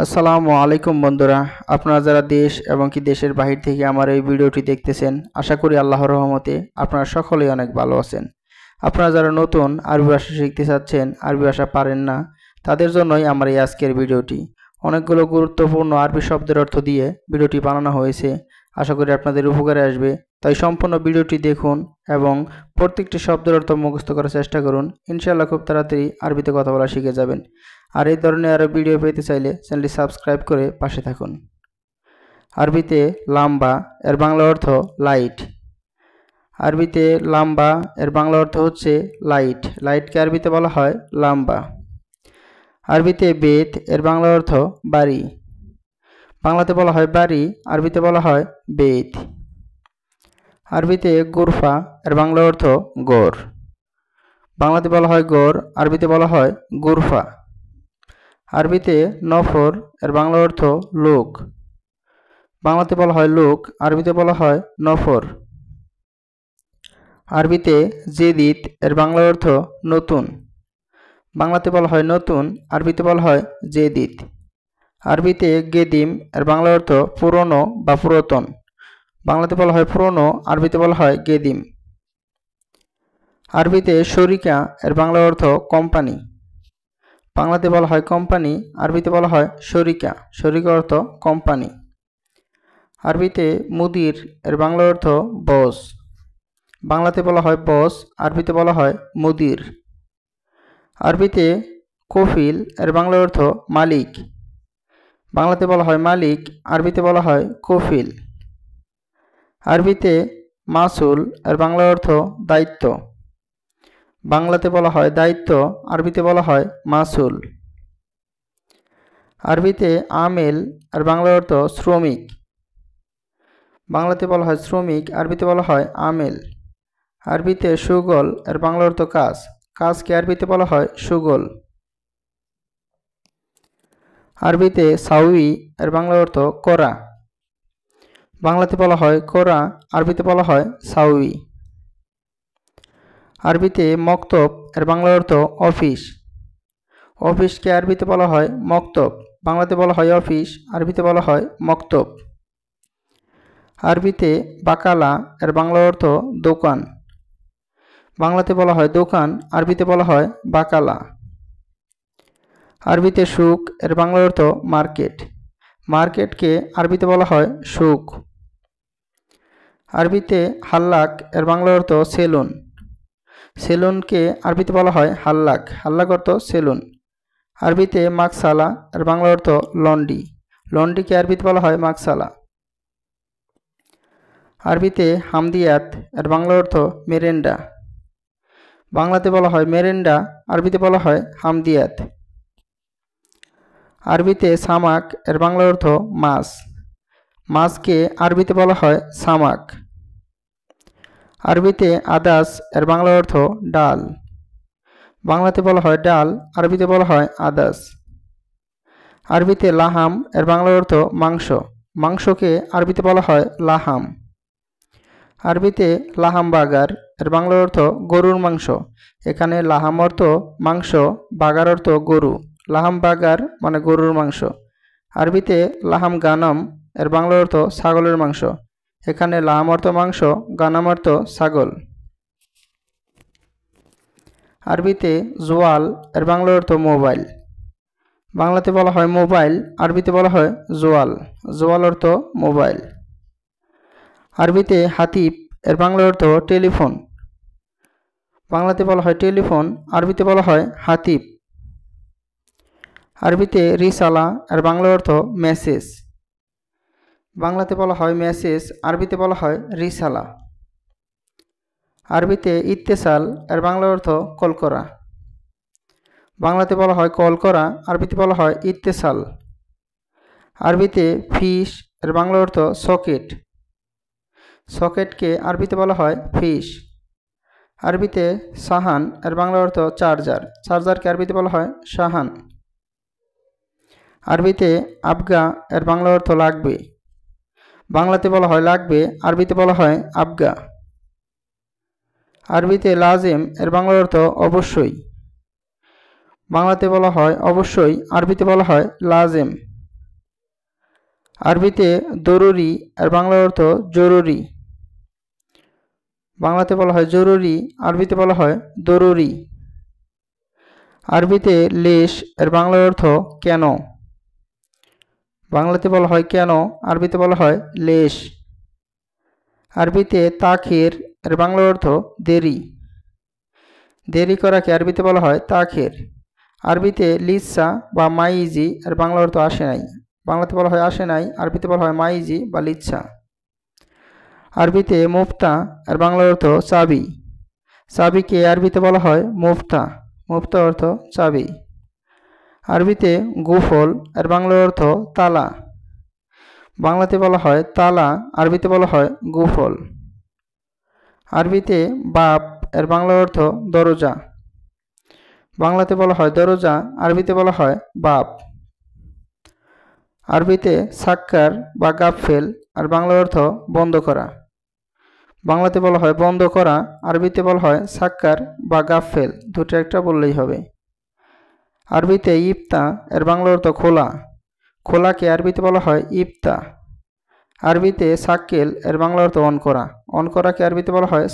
আসসালামু আলাইকুম বন্ধুরা, আপনারা যারা দেশ এবং কি দেশের বাহির থেকে আমার এই ভিডিওটি দেখতেছেন, আশা করি আল্লাহর রহমতে আপনারা সকলেই অনেক ভালো আছেন। আপনারা যারা নতুন আরবি ভাষা শিখতে চাচ্ছেন, আরবি ভাষা পারেন না, তাদের জন্যই আমার এই আজকের ভিডিওটি। অনেকগুলো গুরুত্বপূর্ণ আরবি শব্দের অর্থ দিয়ে ভিডিওটি বানানো হয়েছে, আশা করি আপনাদের উপকারে আসবে। তাই সম্পূর্ণ ভিডিওটি দেখুন এবং প্রত্যেকটি শব্দের অর্থ মুখস্থ করার চেষ্টা করুন। ইনশাআল্লাহ খুব তাড়াতাড়ি আরবিতে কথা বলা শিখে যাবেন। আর এই ধরনের আরো ভিডিও পেতে চাইলে চ্যানেলটি সাবস্ক্রাইব করে পাশে থাকুন। আরবিতে লাম্বা এর বাংলা অর্থ লাইট। আরবিতে লাম্বা এর বাংলা অর্থ হচ্ছে লাইট। লাইটকে আরবিতে বলা হয় লাম্বা। আরবিতে বেত এর বাংলা অর্থ বাড়ি। বাংলাতে বলা হয় বাড়ি, আরবিতে বলা হয় বেত। আরবিতে গুরফা এর বাংলা অর্থ গড়। বাংলাতে বলা হয় গড়, আরবিতে বলা হয় গুরফা। আরবিতে নফর এর বাংলা অর্থ লোক। বাংলাতে বলা হয় লোক, আরবিতে বলা হয় নফর। আরবিতে জেদিদ এর বাংলা অর্থ নতুন। বাংলাতে বলা হয় নতুন, আরবিতে বলা হয় জেদিদ। আরবিতে গেদিম এর বাংলা অর্থ পুরনো বা পুরাতন। বাংলাতে বলা হয় পুরনো, আরবিতে বলা হয় গেদিম। আরবিতে শরিকা এর বাংলা অর্থ কোম্পানি। বাংলাতে বলা হয় কোম্পানি, আরবিতে বলা হয় শরিকা। শরিকা অর্থ কোম্পানি। আরবিতে মুদির এর বাংলা অর্থ বস। বাংলাতে বলা হয় বস, আরবিতে বলা হয় মুদির। আরবিতে কফিল এর বাংলা অর্থ মালিক। বাংলাতে বলা হয় মালিক, আরবিতে বলা হয় কফিল। আরবিতে মাসুল এর বাংলা অর্থ দায়িত্ব। বাংলাতে বলা হয় দায়িত্ব, আরবিতে বলা হয় মাসুল। আরবিতে আমেল এর বাংলা অর্থ শ্রমিক। বাংলাতে বলা হয় শ্রমিক, আরবিতে বলা হয় আমেল। আরবিতে সুগল এর বাংলা অর্থ কাজ। কাজকে আরবিতে বলা হয় সুগল। আরবিতে সাউই এর বাংলা অর্থ করা। বাংলাতে বলা হয় করা, আরবিতে বলা হয় সাউই। আরবিতে মক্তব এর বাংলা অর্থ অফিস। অফিসকে আরবিতে বলা হয় মক্তব। বাংলাতে বলা হয় অফিস, আরবিতে বলা হয় মক্তব। আরবিতে বাকালা এর বাংলা অর্থ দোকান। বাংলাতে বলা হয় দোকান, আরবিতে বলা হয় বাকালা। আরবিতে সুক এর বাংলা অর্থ মার্কেট। মার্কেটকে আরবিতে বলা হয় সুক। আরবিতে হাল্লাক এর বাংলা অর্থ সেলুন। সেলুনকে আরবিতে বলা হয় হাল্লাক। হাল্লাক অর্থ সেলুন। আরবিতে মাকসালা এর বাংলা অর্থ লন্ডি। লন্ডিকে আরবিতে বলা হয় মাকসালা। আরবিতে হামদিয়াত এর বাংলা অর্থ মেরেন্ডা। বাংলাতে বলা হয় মেরেন্ডা, আরবিতে বলা হয় হামদিয়াত। আরবিতে সামাক এর বাংলা অর্থ মাছ। মাছকে আরবিতে বলা হয় সামাক। আরবিতে আদাস এর বাংলা অর্থ ডাল। বাংলাতে বলা হয় ডাল, আরবিতে বলা হয় আদাস। আরবিতে লাহাম এর বাংলা অর্থ মাংস। মাংসকে আরবিতে বলা হয় লাহাম। আরবিতে লাহাম বাগার এর বাংলা অর্থ গরুর মাংস। এখানে লাহাম অর্থ মাংস, বাগার অর্থ গরু। লাহাম বাগার মানে গরুর মাংস। আরবিতে লাহাম গানম এর বাংলা অর্থ ছাগলের মাংস। এখানে লাহাম অর্থ মাংস, গানাম অর্থ ছাগল। আরবিতে জোয়াল এর বাংলা অর্থ মোবাইল। বাংলাতে বলা হয় মোবাইল, আরবিতে বলা হয় জোয়াল। জোয়াল অর্থ মোবাইল। আরবিতে হাতিব এর বাংলা অর্থ টেলিফোন। বাংলাতে বলা হয় টেলিফোন, আরবিতে বলা হয় হাতিব। আরবিতে রিসালা এর বাংলা অর্থ মেসেজ। বাংলাতে বলা হয় মেসেজ, আরবিতে বলা হয় রিসালা। আরবিতে ইত্তেসাল এর বাংলা অর্থ কল করা। বাংলাতে বলা হয় কল করা, আরবিতে বলা হয় ইত্তেসাল। আরবিতে ফিশ এর বাংলা অর্থ সকেট। সকেটকে আরবিতে বলা হয় ফিশ। আরবিতে সাহান এর বাংলা অর্থ চার্জার। চার্জারকে আরবিতে বলা হয় সাহান। আরবিতে আবগা এর বাংলা অর্থ লাগবে। বাংলাতে বলা হয় লাগবে, আরবিতে বলা হয় আবগা। আরবিতে লাজেম এর বাংলা অর্থ অবশ্যই। বাংলাতে বলা হয় অবশ্যই, আরবিতে বলা হয় লাজেম। আরবিতে দরুরি এর বাংলা অর্থ জরুরি। বাংলাতে বলা হয় জরুরি, আরবিতে বলা হয় দরুরি। আরবিতে লেশ এর বাংলা অর্থ কেন। বাংলাতে বলা হয় কেন, আরবিতে বলা হয় লেশ। আরবিতে তাখির এর বাংলা অর্থ দেরি। দেরি করাকে আরবিতে বলা হয় তাখির। আরবিতে লিসা বা মাইজি এর বাংলা অর্থ আসে নাই। বাংলাতে বলা হয় আসে নাই, আরবিতে বলা হয় মাইজি বা লিচ্ছা। আরবিতে মুফতা এর বাংলা অর্থ চাবি। চাবিকে আরবিতে বলা হয় মুফতা। মুফতা অর্থ চাবি। আরবিতে গুফল এর বাংলা অর্থ তালা। বাংলাতে বলা হয় তালা, আরবিতে বলা হয় গুফল। আরবিতে বাব এর বাংলা অর্থ দরজা। বাংলাতে বলা হয় দরজা, আরবিতে বলা হয় বাব। আরবিতে সাক্কার বা গাফেল আর বাংলা অর্থ বন্ধ করা। বাংলাতে বলা হয় বন্ধ করা, আরবিতে বলা হয় সাক্কার বা গাফেল, দুটো একটা বললেই হবে। আরবিতে ইফতা এর বাংলা অর্থ খোলা। খোলাকে আরবিতে বলা হয় ইফতা। আরবিতে সাক্কেল এর বাংলা অর্থ অন করা। অন করাকে আরবিতে বলা হয়